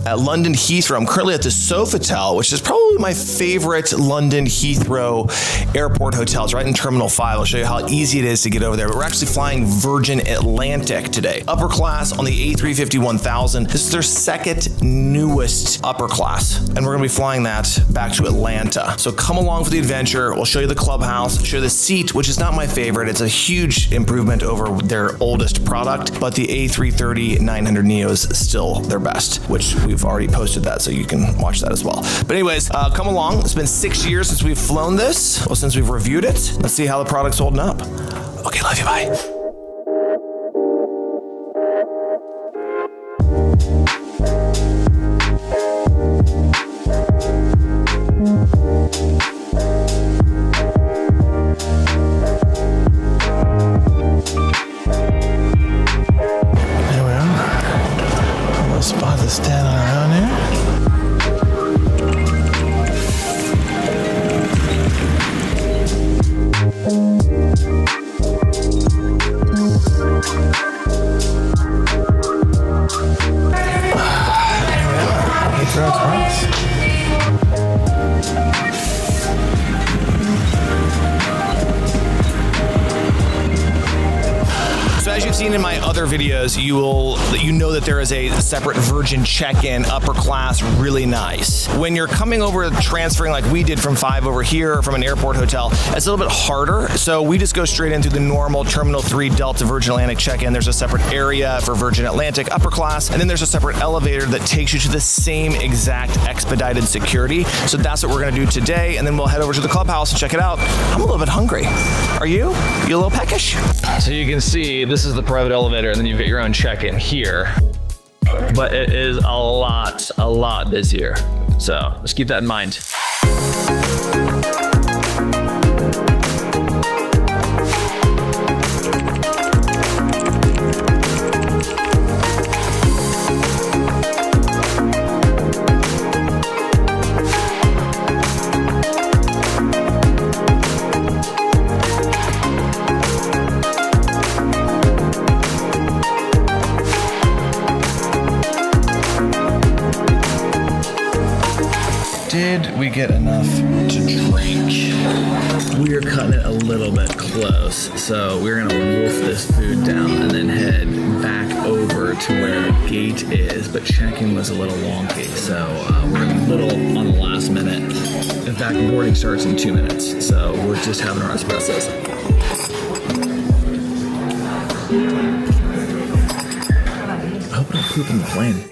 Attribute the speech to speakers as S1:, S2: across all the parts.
S1: at London Heathrow. I'm currently at the Sofitel, which is probably my favorite London Heathrow airport hotel. It's right in Terminal 5. I'll show you how easy it is to get over there. But we're actually flying Virgin Atlantic today. Upper class on the A350-1000. This is their second newest upper class. And we're gonna be flying that back to Atlanta. So come along for the adventure. We'll show you the clubhouse, show you the seat, which is not my favorite. It's a huge improvement over their oldest product, but the A330-900neo is still their best, which we've already posted that, so you can watch that as well. But anyways, come along. It's been 6 years since we've flown this, well, since we've reviewed it. Let's see how the product's holding up. Okay, love you, bye.
S2: Standing around here. Heathrow Express.
S1: So as you've seen in my other videos, you know that there is a separate Virgin check-in, upper class, really nice. When you're coming over transferring like we did from 5 over here from an airport hotel, it's a little bit harder. So we just go straight into the normal Terminal 3 Delta Virgin Atlantic check-in. There's a separate area for Virgin Atlantic upper class, and then there's a separate elevator that takes you to the same exact expedited security. So that's what we're gonna do today, and then we'll head over to the clubhouse and check it out. I'm a little bit hungry. Are you? You a little peckish?
S3: So you can see this is the private elevator, and then you get your own check-in here. But it is a lot busier. So just keep that in mind.
S1: Did we get enough to drink? We are cutting it a little bit close, so we're gonna wolf this food down and then head back over to where the gate is, but check-in was a little wonky, so we're a little on the last minute. In fact, boarding starts in 2 minutes, so we're just having our espressos. I hope I don't poop in the plane.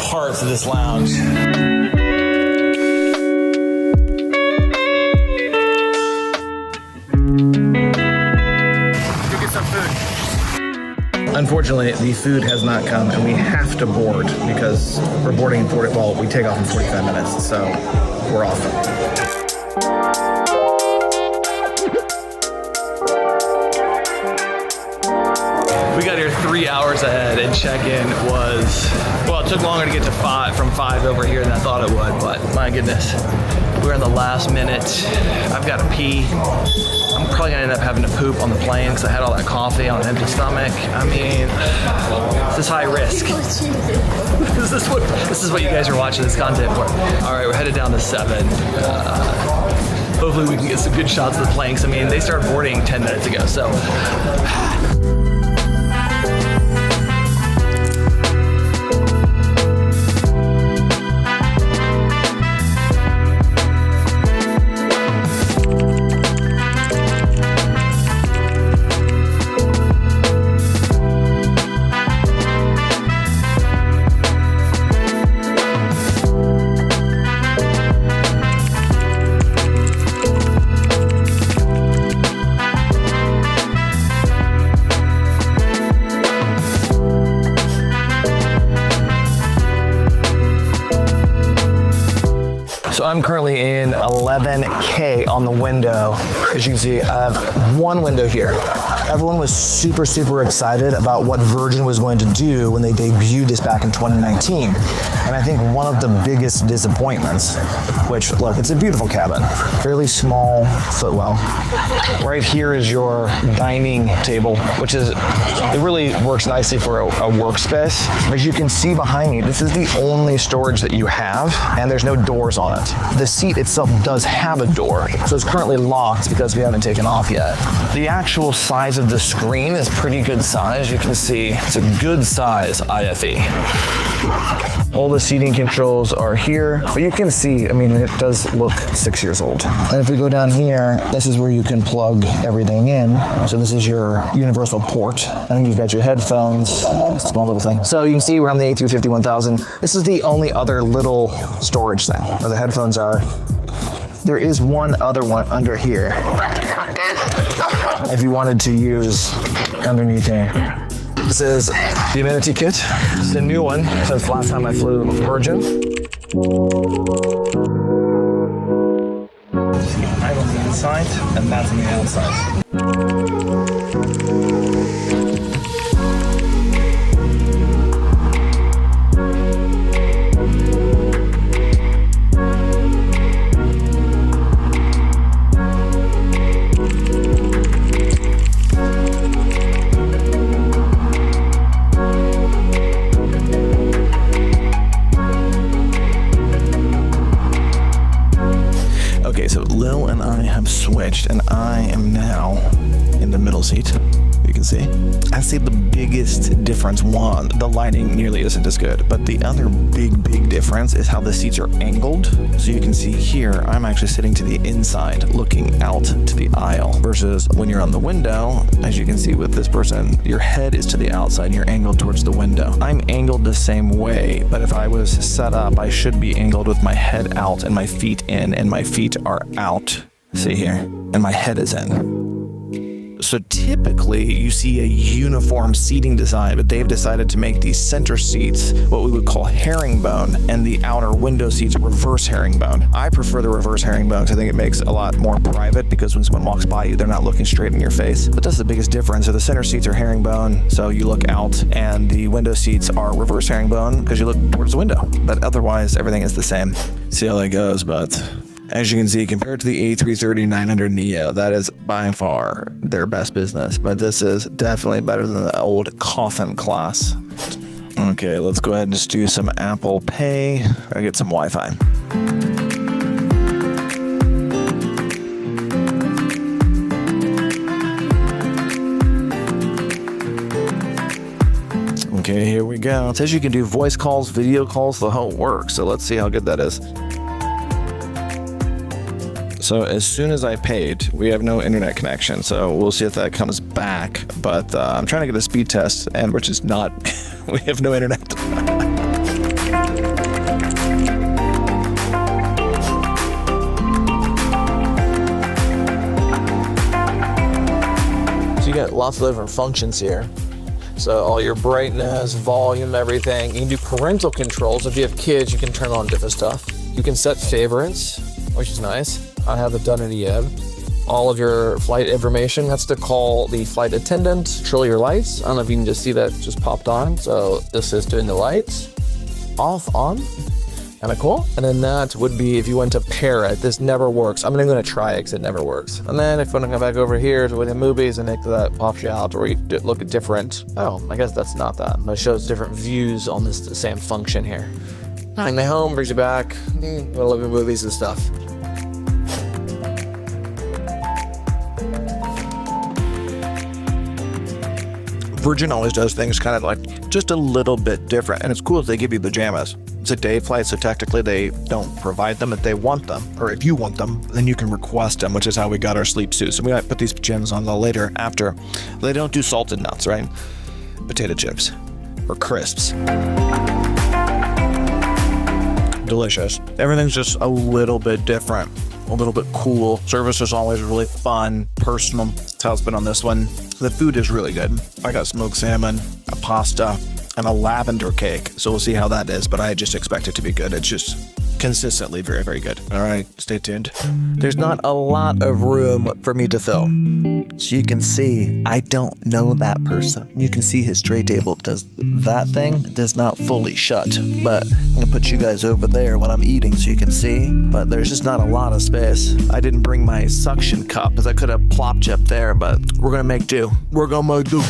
S1: Parts of this lounge. Go get some food. Unfortunately, the food has not come, and we have to board because we're boarding in 40. Well, we take off in 45 minutes, so we're off. We got here 3 hours ahead, and check-in was, well, it took longer to get to from 5 over here than I thought it would, but my goodness, we're in the last minute. I've got to pee. I'm probably gonna end up having to poop on the plane because I had all that coffee on an empty stomach. I mean, this is high risk. This is what you guys are watching this content for. All right, we're headed down to 7. Hopefully we can get some good shots of the plane, because I mean, they started boarding 10 minutes ago, so.
S4: So I'm currently in 11K on the window. As you can see, I have one window here. Everyone was super, super excited about what Virgin was going to do when they debuted this back in 2019. And I think one of the biggest disappointments, which, look, it's a beautiful cabin, fairly small footwell. Right here is your dining table, which is, it really works nicely for a workspace. As you can see behind me, this is the only storage that you have, and there's no doors on it. The seat itself does have a door, so it's currently locked because we haven't taken off yet. The actual size of the screen is pretty good size. You can see it's a good size IFE. All the seating controls are here, but you can see, I mean, it does look 6 years old. And if we go down here, this is where you can plug everything in. So this is your universal port. And you've got your headphones, small little thing. So you can see we're on the A350-1000. This is the only other little storage thing where the headphones are. There is one other one under here if you wanted to use underneath here. This is the amenity kit. It's a new one since last time I flew Virgin. I'm on the inside, and that's on the outside. Switched, and I am now in the middle seat. You can see. I see the biggest difference. One, the lighting nearly isn't as good, but the other big difference is how the seats are angled. So you can see here, I'm actually sitting to the inside, looking out to the aisle, versus when you're on the window, as you can see with this person, your head is to the outside and you're angled towards the window. I'm angled the same way, but if I was set up, I should be angled with my head out and my feet in, and my feet are out. See here, and my head is in. So typically you see a uniform seating design, but they've decided to make these center seats what we would call herringbone, and the outer window seats reverse herringbone. I prefer the reverse herringbone because I think it makes a lot more private, because when someone walks by you, they're not looking straight in your face. But that's the biggest difference. So the center seats are herringbone, so you look out, and the window seats are reverse herringbone because you look towards the window. But otherwise, everything is the same. See how that goes, but as you can see, compared to the A330-900 Neo, that is by far their best business. But this is definitely better than the old coffin class. Okay, let's go ahead and just do some Apple Pay. I get some Wi-Fi. Okay, here we go. It says you can do voice calls, video calls, the whole works. So let's see how good that is. So as soon as I paid, we have no internet connection, so we'll see if that comes back. But I'm trying to get a speed test, and which is not, we have no internet. So you got lots of different functions here. So all your brightness, volume, everything. You can do parental controls. If you have kids, you can turn on different stuff. You can set favorites, which is nice. I haven't done it yet. All of your flight information, that's to call the flight attendant, control your lights. I don't know if you can just see that just popped on. So this is doing the lights, off, on, kind of cool. And then that would be if you went to pair it. This never works. I'm going to try it because it never works. And then if you want to come back over here to the movies, and that pops you out, or you look at different, oh, I guess that's not that, but it shows different views on this same function here. Find my home, brings you back, go look at movies and stuff. Virgin always does things kind of like just a little bit different, and it's cool if they give you pajamas. It's a day flight, so technically they don't provide them. If they want them, or if you want them, then you can request them, which is how we got our sleep suits. So we might put these pajamas on a little later after. They don't do salted nuts, right? Potato chips or crisps. Delicious. Everything's just a little bit different, a little bit cool. Service is always really fun, personal. That's how it's been on this one. The food is really good. I got smoked salmon, a pasta, and a lavender cake. So we'll see how that is, but I just expect it to be good. It's just consistently very, very good. All right, stay tuned. There's not a lot of room for me to fill. So you can see, I don't know that person. You can see his tray table does not fully shut, but I'm gonna put you guys over there when I'm eating so you can see, but there's just not a lot of space. I didn't bring my suction cup because I could have plopped you up there, but we're gonna make do. We're gonna make do.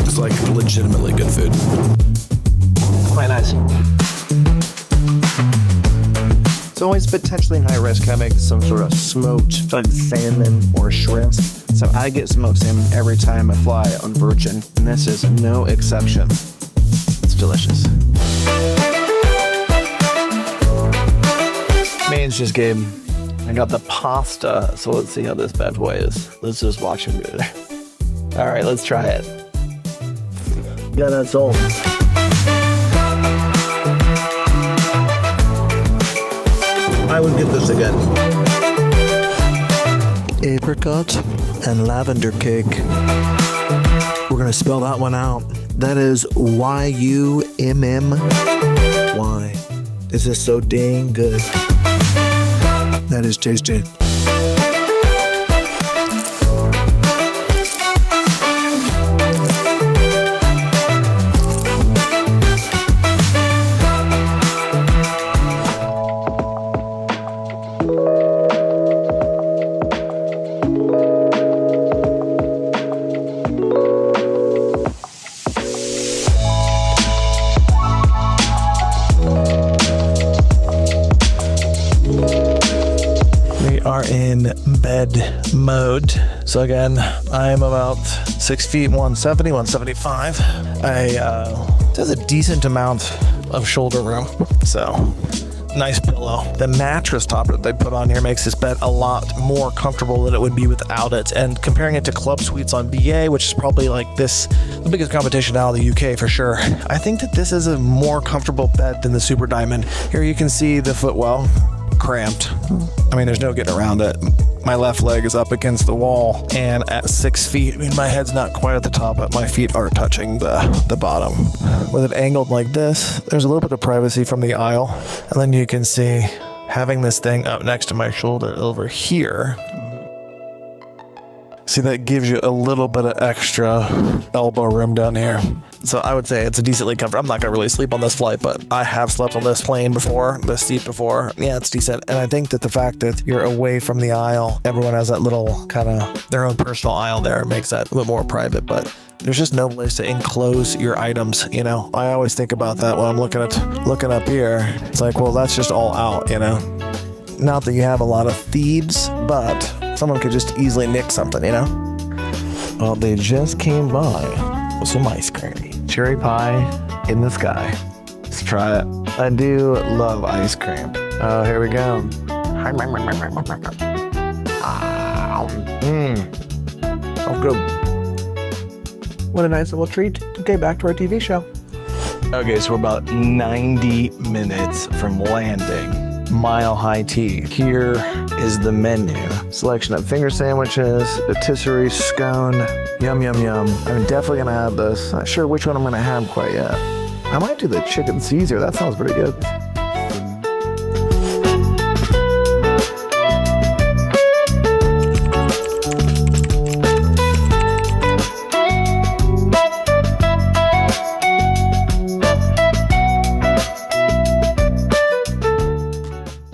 S1: It's like legitimately good food.
S4: Quite nice. It's always potentially high risk having some sort of smoked salmon or shrimp. So I get smoked salmon every time I fly on Virgin, and this is no exception. It's delicious. Main's just game. I got the pasta, so let's see how this bad boy is. Let's just watch him do it. All right, let's try it. Yeah, that's all. I would get this again. Apricot and lavender cake. We're gonna spell that one out. That is Y-U-M-M-Y. This is so dang good. That is tasty. Are in bed mode. So again, I am about 6 feet, 170, 175. There's a decent amount of shoulder room. So nice pillow. The mattress topper that they put on here makes this bed a lot more comfortable than it would be without it. And comparing it to club suites on BA, which is probably like the biggest competition out of the UK for sure, I think that this is a more comfortable bed than the Super Diamond. Here you can see the footwell. Cramped. I mean, there's no getting around it. My left leg is up against the wall, and at 6 feet, I mean, my head's not quite at the top, but my feet are touching the bottom. With it angled like this, there's a little bit of privacy from the aisle, and then you can see having this thing up next to my shoulder over here. See, that gives you a little bit of extra elbow room down here. So I would say it's a decently comfortable. I'm not going to really sleep on this flight, but I have slept on this plane before, this seat before. Yeah, it's decent. And I think that the fact that you're away from the aisle, everyone has that little kind of their own personal aisle there, makes that a little more private. But there's just no place to enclose your items, you know? I always think about that when I'm looking up here. It's like, well, that's just all out, you know? Not that you have a lot of thieves, but someone could just easily nick something, you know? Well, they just came by with some ice cream. Cherry pie in the sky. Let's try it. I do love ice cream. Oh, here we go. Oh, good. What a nice little treat. Okay, back to our TV show. Okay, so we're about 90 minutes from landing. Mile High Tea. Here is the menu. Selection of finger sandwiches, patisserie scone. Yum, yum, yum. I'm definitely gonna have this. Not sure which one I'm gonna have quite yet. I might do the chicken Caesar. That sounds pretty good.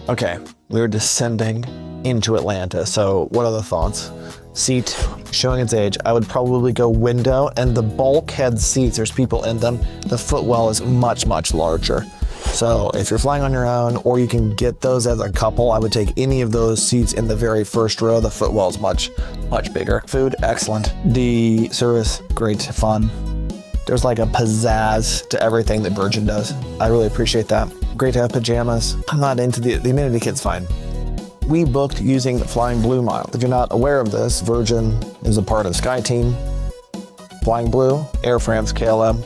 S4: Okay, we're descending into Atlanta. So what are the thoughts? Seat showing its age. I would probably go window, and the bulkhead seats, there's people in them. The footwell is much, much larger. So if you're flying on your own, or you can get those as a couple, I would take any of those seats in the very first row. The footwell is much, much bigger. Food, excellent. The service, great, fun. There's like a pizzazz to everything that Virgin does. I really appreciate that. Great to have pajamas. I'm not into the amenity kit's fine. We booked using the Flying Blue Mile. If you're not aware of this, Virgin is a part of SkyTeam. Flying Blue, Air France, KLM,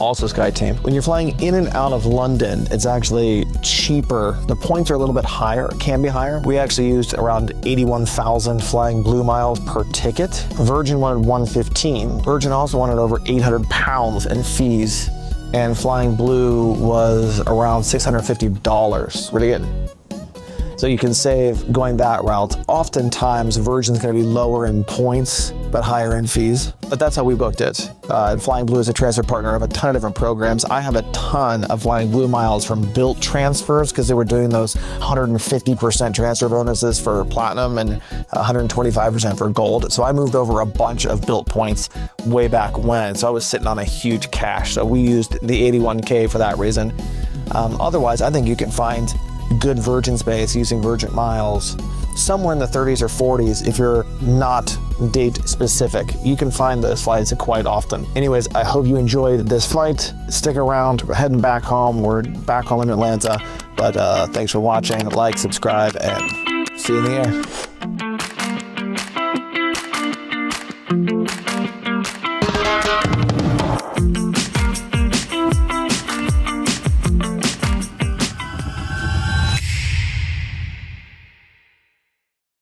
S4: also SkyTeam. When you're flying in and out of London, it's actually cheaper. The points are a little bit higher, can be higher. We actually used around 81,000 Flying Blue miles per ticket. Virgin wanted 115. Virgin also wanted over 800 pounds in fees, and Flying Blue was around $650. Really good. So you can save going that route. Oftentimes, Virgin's gonna be lower in points, but higher in fees. But that's how we booked it. Flying Blue is a transfer partner of a ton of different programs. I have a ton of Flying Blue miles from Built transfers because they were doing those 150% transfer bonuses for Platinum and 125% for Gold. So I moved over a bunch of Built points way back when. So I was sitting on a huge cache. So we used the 81K for that reason. Otherwise, I think you can find good Virgin space using Virgin miles somewhere in the 30s or 40s if you're not date specific. You can find those flights quite often. Anyways, I hope you enjoyed this flight. Stick around. We're heading back home. We're back home in Atlanta. But thanks for watching. Like, subscribe, and see you in the air.